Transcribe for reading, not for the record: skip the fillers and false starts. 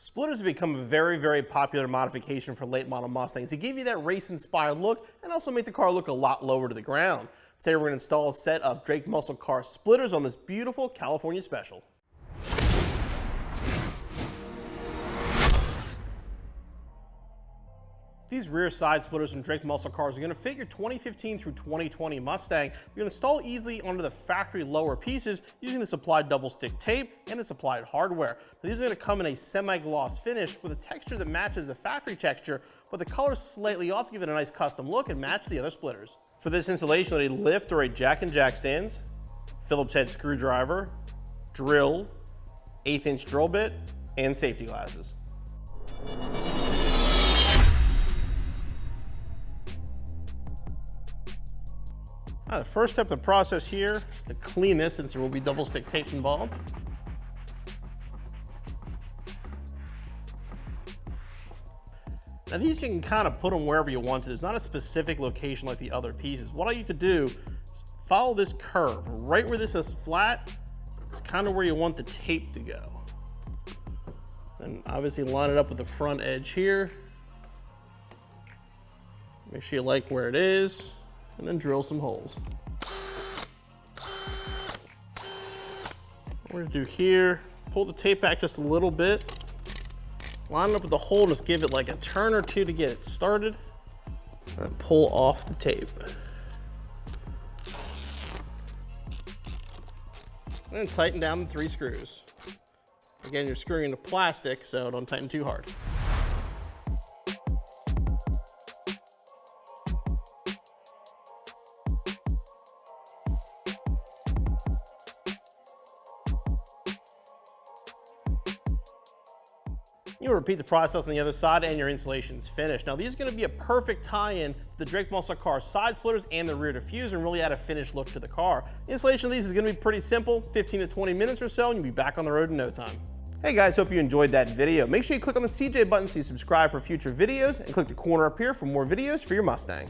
Splitters have become a very popular modification for late model Mustangs to give you that race-inspired look and also make the car look a lot lower to the ground. Today we're going to install a set of Drake muscle car splitters on this beautiful California Special. These rear side splitters from Drake muscle cars are going to fit your 2015 through 2020 Mustang. You're going to install easily onto the factory lower pieces using the supplied double stick tape and its applied hardware. Now, these are going to come in a semi-gloss finish with a texture that matches the factory texture, but the color is slightly off to give it a nice custom look and match the other splitters. For this installation, you'll need lift or a jack and jack stands, Phillips head screwdriver, drill, 1/8" drill bit, and safety glasses. The first step of the process here is to clean this, since there will be double stick tape involved. Now these you can kind of put them wherever you want to. There's not a specific location like the other pieces. What I need to do is follow this curve. Right where this is flat, it's kind of where you want the tape to go. And obviously line it up with the front edge here. Make sure you like where it is. And then drill some holes. What we're gonna do here, pull the tape back just a little bit, line it up with the hole, just give it like a turn or two to get it started, and pull off the tape. And then tighten down the 3 screws. Again, you're screwing into plastic, so don't tighten too hard. You'll repeat the process on the other side and your installation's finished. Now these are going to be a perfect tie-in to the Drake muscle car side splitters and the rear diffuser and really add a finished look to the car. The installation of these is going to be pretty simple, 15 to 20 minutes or so, and you'll be back on the road in no time. Hey guys, hope you enjoyed that video. Make sure you click on the CJ button so you subscribe for future videos and click the corner up here for more videos for your Mustang.